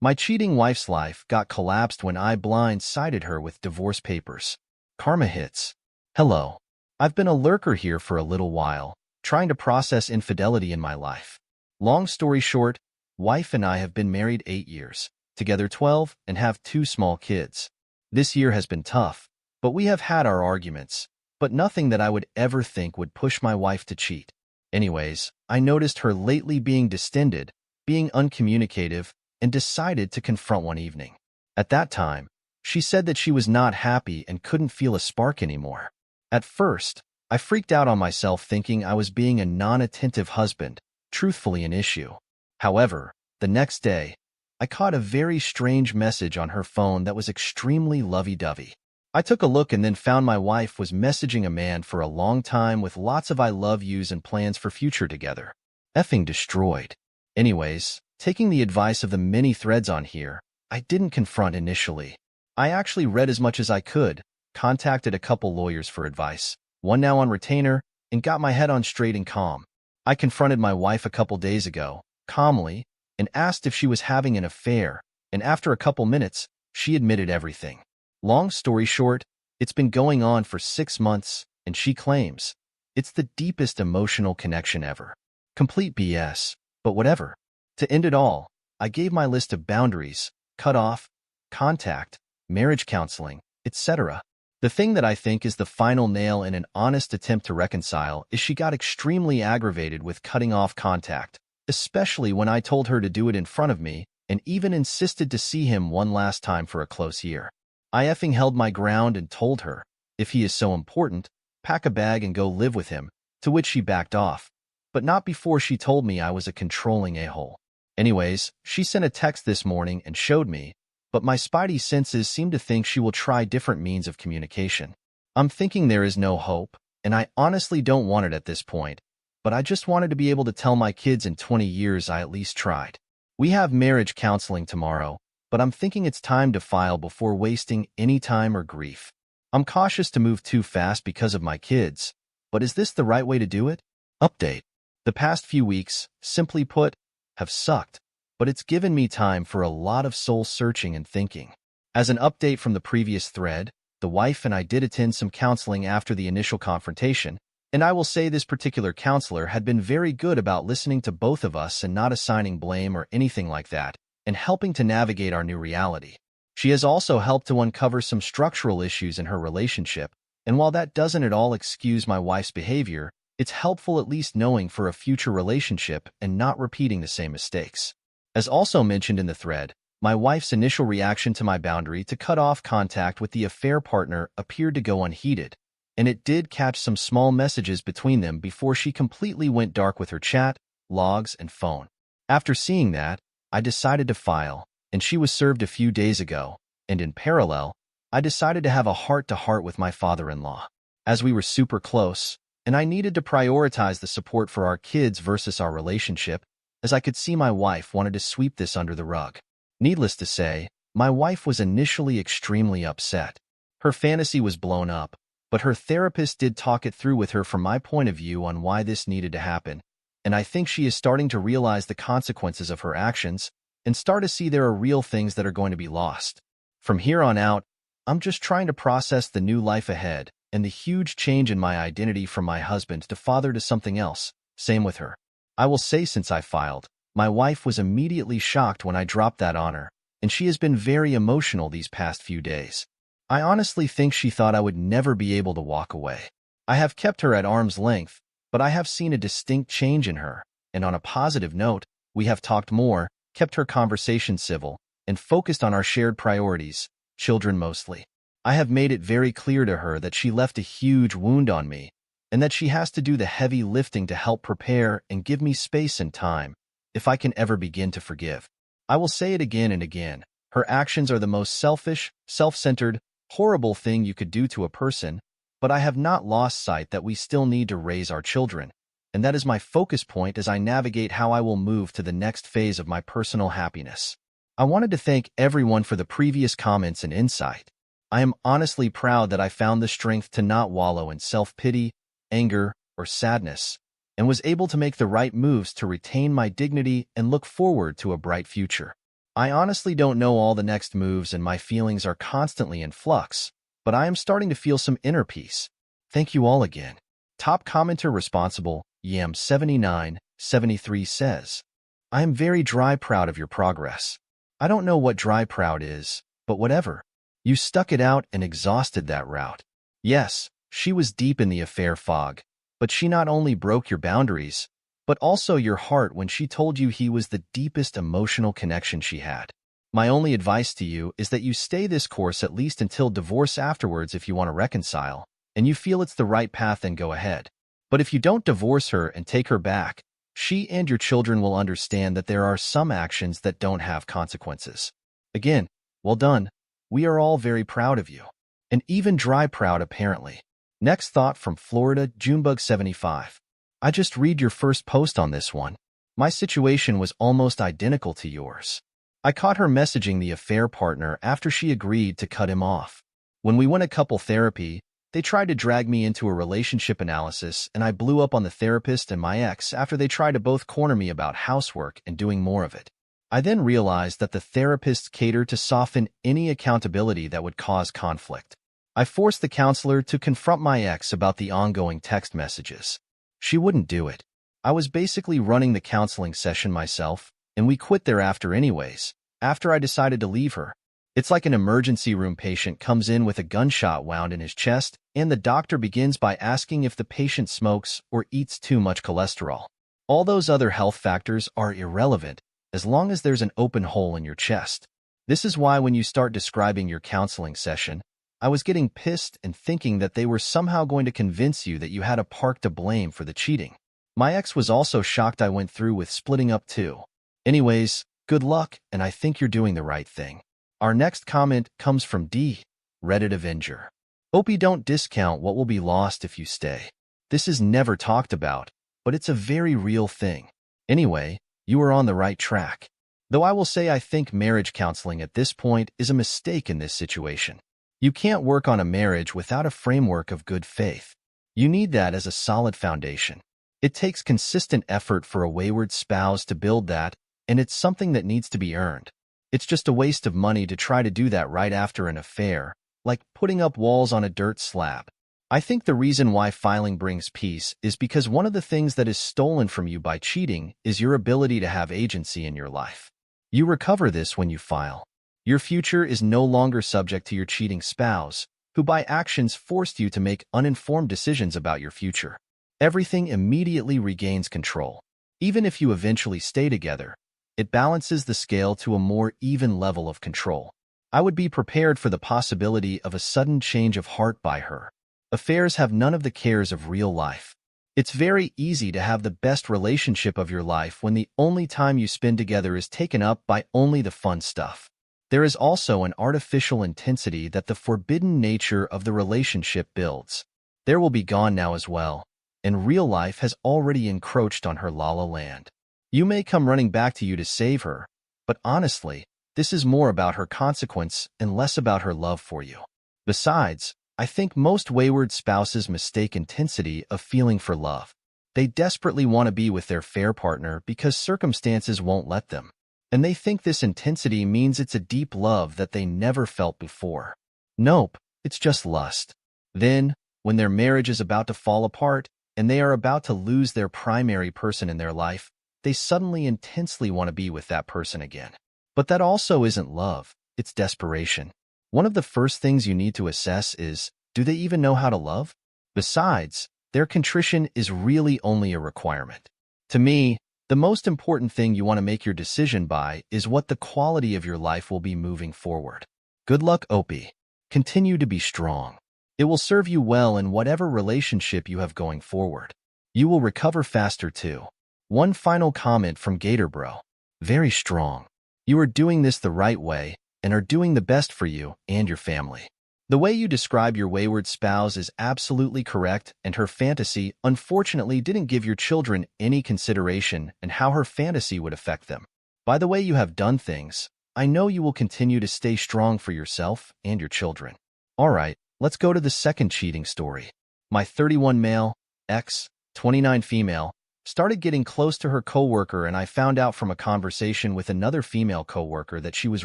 My cheating wife's life got collapsed when I blindsided her with divorce papers. Karma hits. Hello. I've been a lurker here for a little while, trying to process infidelity in my life. Long story short, wife and I have been married 8 years, together 12, and have 2 small kids. This year has been tough, but we have had our arguments, but nothing that I would ever think would push my wife to cheat. Anyways, I noticed her lately being distended, being uncommunicative, and decided to confront one evening. At that time, she said that she was not happy and couldn't feel a spark anymore. At first, I freaked out on myself thinking I was being a non-attentive husband, truthfully an issue. However, the next day, I caught a very strange message on her phone that was extremely lovey-dovey. I took a look and then found my wife was messaging a man for a long time with lots of I love yous and plans for future together. Effing destroyed. Anyways, taking the advice of the many threads on here, I didn't confront initially. I actually read as much as I could, contacted a couple lawyers for advice, one now on retainer, and got my head on straight and calm. I confronted my wife a couple days ago, calmly, and asked if she was having an affair, and after a couple minutes, she admitted everything. Long story short, it's been going on for 6 months, and she claims it's the deepest emotional connection ever. Complete BS, but whatever. To end it all, I gave my list of boundaries, cut off, contact, marriage counseling, etc. The thing that I think is the final nail in an honest attempt to reconcile is she got extremely aggravated with cutting off contact, especially when I told her to do it in front of me and even insisted to see him one last time for a close year. I effing held my ground and told her, if he is so important, pack a bag and go live with him, to which she backed off, but not before she told me I was a controlling a-hole. Anyways, she sent a text this morning and showed me, but my spidey senses seem to think she will try different means of communication. I'm thinking there is no hope, and I honestly don't want it at this point, but I just wanted to be able to tell my kids in 20 years I at least tried. We have marriage counseling tomorrow, but I'm thinking it's time to file before wasting any time or grief. I'm cautious to move too fast because of my kids, but is this the right way to do it? Update. The past few weeks, simply put, have sucked, but it's given me time for a lot of soul-searching and thinking. As an update from the previous thread, the wife and I did attend some counseling after the initial confrontation, and I will say this particular counselor had been very good about listening to both of us and not assigning blame or anything like that, and helping to navigate our new reality. She has also helped to uncover some structural issues in her relationship, and while that doesn't at all excuse my wife's behavior, it's helpful at least knowing for a future relationship and not repeating the same mistakes. As also mentioned in the thread, my wife's initial reaction to my boundary to cut off contact with the affair partner appeared to go unheeded, and it did catch some small messages between them before she completely went dark with her chat, logs, and phone. After seeing that, I decided to file, and she was served a few days ago, and in parallel, I decided to have a heart-to-heart with my father-in-law. As we were super close, and I needed to prioritize the support for our kids versus our relationship, as I could see my wife wanted to sweep this under the rug. Needless to say, my wife was initially extremely upset. Her fantasy was blown up, but her therapist did talk it through with her from my point of view on why this needed to happen, and I think she is starting to realize the consequences of her actions and start to see there are real things that are going to be lost. From here on out, I'm just trying to process the new life ahead and the huge change in my identity from my husband to father to something else, same with her. I will say since I filed, my wife was immediately shocked when I dropped that on her, and she has been very emotional these past few days. I honestly think she thought I would never be able to walk away. I have kept her at arm's length, but I have seen a distinct change in her, and on a positive note, we have talked more, kept her conversation civil, and focused on our shared priorities, children mostly. I have made it very clear to her that she left a huge wound on me, and that she has to do the heavy lifting to help prepare and give me space and time, if I can ever begin to forgive. I will say it again and again, her actions are the most selfish, self-centered, horrible thing you could do to a person, but I have not lost sight that we still need to raise our children, and that is my focus point as I navigate how I will move to the next phase of my personal happiness. I wanted to thank everyone for the previous comments and insight. I am honestly proud that I found the strength to not wallow in self-pity, anger, or sadness, and was able to make the right moves to retain my dignity and look forward to a bright future. I honestly don't know all the next moves and my feelings are constantly in flux, but I am starting to feel some inner peace. Thank you all again. Top commenter responsible, Yam7973 says, I am very dry proud of your progress. I don't know what dry proud is, but whatever. You stuck it out and exhausted that route. Yes, she was deep in the affair fog, but she not only broke your boundaries, but also your heart when she told you he was the deepest emotional connection she had. My only advice to you is that you stay this course at least until divorce afterwards if you want to reconcile, and you feel it's the right path, then go ahead. But if you don't divorce her and take her back, she and your children will understand that there are some actions that don't have consequences. Again, well done. We are all very proud of you. And even dry proud, apparently. Next thought from Florida, Junebug75. I just read your first post on this one. My situation was almost identical to yours. I caught her messaging the affair partner after she agreed to cut him off. When we went to couple therapy, they tried to drag me into a relationship analysis, and I blew up on the therapist and my ex after they tried to both corner me about housework and doing more of it. I then realized that the therapists cater to soften any accountability that would cause conflict. I forced the counselor to confront my ex about the ongoing text messages. She wouldn't do it. I was basically running the counseling session myself, and we quit thereafter anyways, after I decided to leave her. It's like an emergency room patient comes in with a gunshot wound in his chest, and the doctor begins by asking if the patient smokes or eats too much cholesterol. All those other health factors are irrelevant, as long as there's an open hole in your chest. This is why when you start describing your counseling session, I was getting pissed and thinking that they were somehow going to convince you that you had a part to blame for the cheating. My ex was also shocked I went through with splitting up too. Anyways, good luck, and I think you're doing the right thing. Our next comment comes from D, Reddit Avenger. Hope you don't discount what will be lost if you stay. This is never talked about, but it's a very real thing. Anyway, you are on the right track. Though I will say I think marriage counseling at this point is a mistake in this situation. You can't work on a marriage without a framework of good faith. You need that as a solid foundation. It takes consistent effort for a wayward spouse to build that, and it's something that needs to be earned. It's just a waste of money to try to do that right after an affair, like putting up walls on a dirt slab. I think the reason why filing brings peace is because one of the things that is stolen from you by cheating is your ability to have agency in your life. You recover this when you file. Your future is no longer subject to your cheating spouse, who by actions forced you to make uninformed decisions about your future. Everything immediately regains control. Even if you eventually stay together, it balances the scale to a more even level of control. I would be prepared for the possibility of a sudden change of heart by her. Affairs have none of the cares of real life. It's very easy to have the best relationship of your life when the only time you spend together is taken up by only the fun stuff. There is also an artificial intensity that the forbidden nature of the relationship builds. There will be gone now as well, and real life has already encroached on her la la land. You may come running back to you to save her, but honestly, this is more about her consequence and less about her love for you. Besides, I think most wayward spouses mistake intensity of feeling for love. They desperately want to be with their fair partner because circumstances won't let them. And they think this intensity means it's a deep love that they never felt before. Nope, it's just lust. Then, when their marriage is about to fall apart and they are about to lose their primary person in their life, they suddenly intensely want to be with that person again. But that also isn't love, it's desperation. One of the first things you need to assess is, do they even know how to love? Besides, their contrition is really only a requirement. To me, the most important thing you want to make your decision by is what the quality of your life will be moving forward. Good luck, Opie. Continue to be strong. It will serve you well in whatever relationship you have going forward. You will recover faster too. One final comment from Gatorbro. Very strong. You are doing this the right way and are doing the best for you and your family. The way you describe your wayward spouse is absolutely correct, and her fantasy unfortunately didn't give your children any consideration and how her fantasy would affect them. By the way you have done things, I know you will continue to stay strong for yourself and your children. Alright, let's go to the second cheating story. My 31 male, ex, 29 female, Started getting close to her coworker, and I found out from a conversation with another female coworker that she was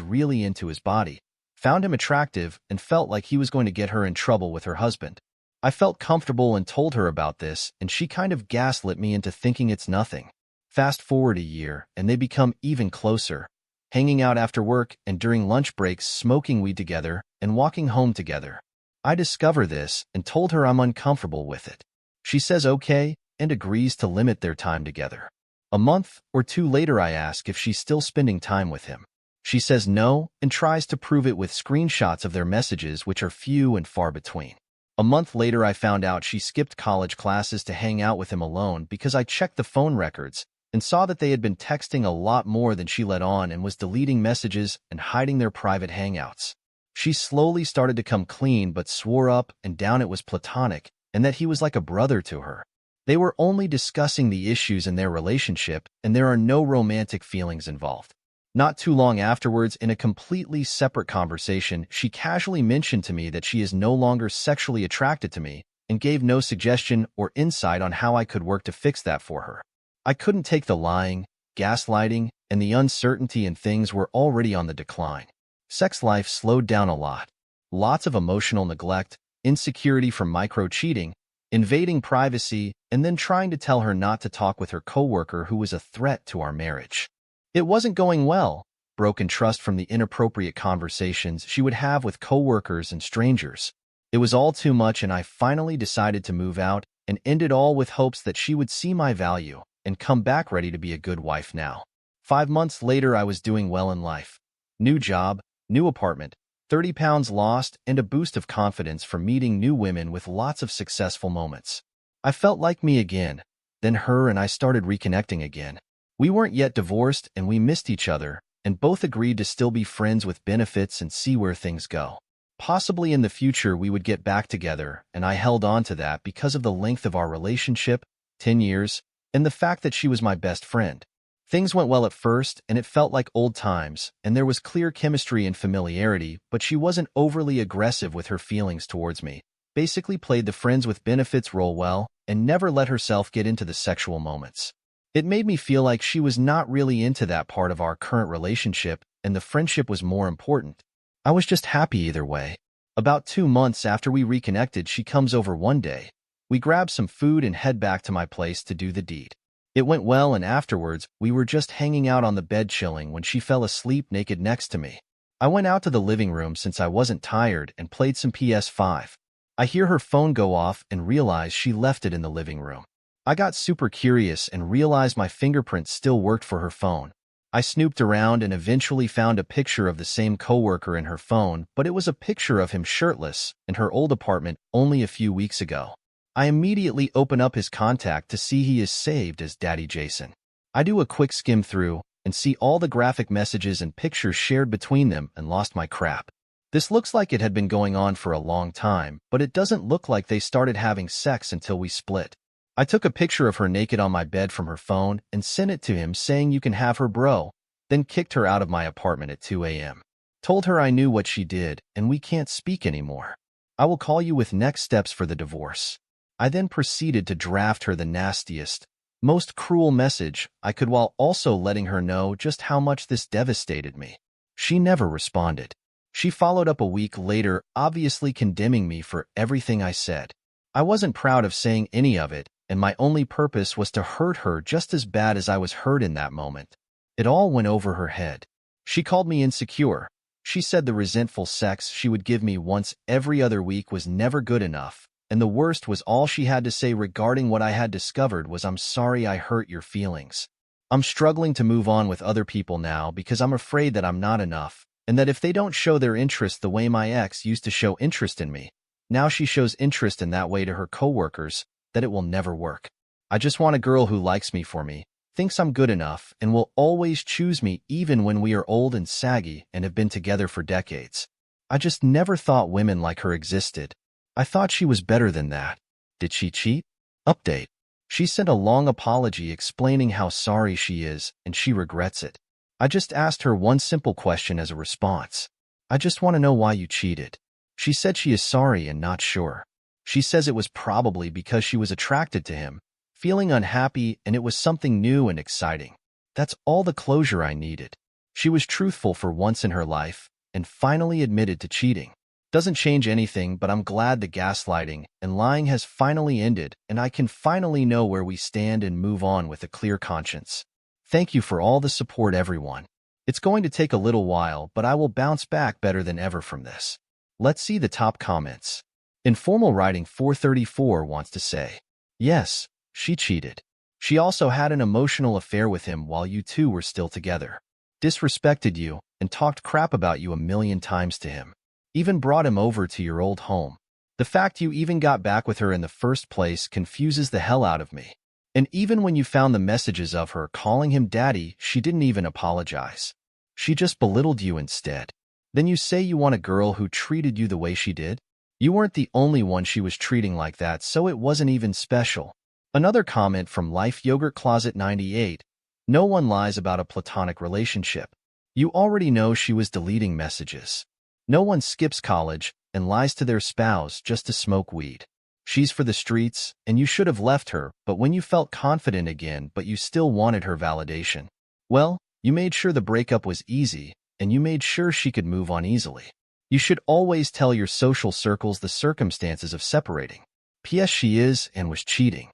really into his body, found him attractive, and felt like he was going to get her in trouble with her husband. I felt comfortable and told her about this, and she kind of gaslit me into thinking it's nothing. Fast forward a year, and they become even closer, hanging out after work and during lunch breaks, smoking weed together and walking home together. I discover this and told her I'm uncomfortable with it. She says okay and agrees to limit their time together. A month or two later, I ask if she's still spending time with him. She says no and tries to prove it with screenshots of their messages, which are few and far between. A month later, I found out she skipped college classes to hang out with him alone because I checked the phone records and saw that they had been texting a lot more than she let on and was deleting messages and hiding their private hangouts. She slowly started to come clean but swore up and down it was platonic and that he was like a brother to her. They were only discussing the issues in their relationship and there are no romantic feelings involved. Not too long afterwards, in a completely separate conversation, she casually mentioned to me that she is no longer sexually attracted to me and gave no suggestion or insight on how I could work to fix that for her. I couldn't take the lying, gaslighting, and the uncertainty, and things were already on the decline. Sex life slowed down a lot. Lots of emotional neglect, insecurity from micro-cheating, invading privacy, and then trying to tell her not to talk with her coworker who was a threat to our marriage. It wasn't going well. Broken trust from the inappropriate conversations she would have with coworkers and strangers. It was all too much, and I finally decided to move out and end it all with hopes that she would see my value and come back ready to be a good wife now. 5 months later, I was doing well in life. New job, new apartment, 30 pounds lost, and a boost of confidence from meeting new women with lots of successful moments. I felt like me again. Then her and I started reconnecting again. We weren't yet divorced and we missed each other, and both agreed to still be friends with benefits and see where things go. Possibly in the future we would get back together, and I held on to that because of the length of our relationship, 10 years, and the fact that she was my best friend. Things went well at first, and it felt like old times, and there was clear chemistry and familiarity, but she wasn't overly aggressive with her feelings towards me, basically played the friends with benefits role well, and never let herself get into the sexual moments. It made me feel like she was not really into that part of our current relationship, and the friendship was more important. I was just happy either way. About 2 months after we reconnected, she comes over one day. We grab some food and head back to my place to do the deed. It went well, and afterwards, we were just hanging out on the bed chilling when she fell asleep naked next to me. I went out to the living room since I wasn't tired and played some PS5. I hear her phone go off and realize she left it in the living room. I got super curious and realized my fingerprints still worked for her phone. I snooped around and eventually found a picture of the same coworker in her phone, but it was a picture of him shirtless in her old apartment only a few weeks ago. I immediately open up his contact to see he is saved as Daddy Jason. I do a quick skim through and see all the graphic messages and pictures shared between them and lost my crap. This looks like it had been going on for a long time, but it doesn't look like they started having sex until we split. I took a picture of her naked on my bed from her phone and sent it to him saying you can have her bro, then kicked her out of my apartment at 2 a.m. Told her I knew what she did and we can't speak anymore. I will call you with next steps for the divorce. I then proceeded to draft her the nastiest, most cruel message I could while also letting her know just how much this devastated me. She never responded. She followed up a week later, obviously condemning me for everything I said. I wasn't proud of saying any of it, and my only purpose was to hurt her just as bad as I was hurt in that moment. It all went over her head. She called me insecure. She said the resentful sex she would give me once every other week was never good enough, and the worst was all she had to say regarding what I had discovered was, "I'm sorry I hurt your feelings. I'm struggling to move on with other people now because I'm afraid that I'm not enough, and that if they don't show their interest the way my ex used to show interest in me, now she shows interest in that way to her coworkers, that it will never work. I just want a girl who likes me for me, thinks I'm good enough, and will always choose me even when we are old and saggy and have been together for decades. I just never thought women like her existed. I thought she was better than that. Did she cheat?" Update. She sent a long apology explaining how sorry she is and she regrets it. I just asked her one simple question as a response. "I just want to know why you cheated." She said she is sorry and not sure. She says it was probably because she was attracted to him, feeling unhappy, and it was something new and exciting. That's all the closure I needed. She was truthful for once in her life and finally admitted to cheating. Doesn't change anything, but I'm glad the gaslighting and lying has finally ended and I can finally know where we stand and move on with a clear conscience. Thank you for all the support, everyone. It's going to take a little while, but I will bounce back better than ever from this. Let's see the top comments. Informal Writing 434 wants to say, yes, she cheated. She also had an emotional affair with him while you two were still together. Disrespected you and talked crap about you a million times to him. Even brought him over to your old home. The fact you even got back with her in the first place confuses the hell out of me. And even when you found the messages of her calling him daddy, she didn't even apologize. She just belittled you instead. Then you say you want a girl who treated you the way she did? You weren't the only one she was treating like that, so it wasn't even special. Another comment from Life Yogurt Closet 98. No one lies about a platonic relationship. You already know she was deleting messages. No one skips college and lies to their spouse just to smoke weed. She's for the streets, and you should have left her, but when you felt confident again but you still wanted her validation, well, you made sure the breakup was easy, and you made sure she could move on easily. You should always tell your social circles the circumstances of separating. P.S. She is and was cheating.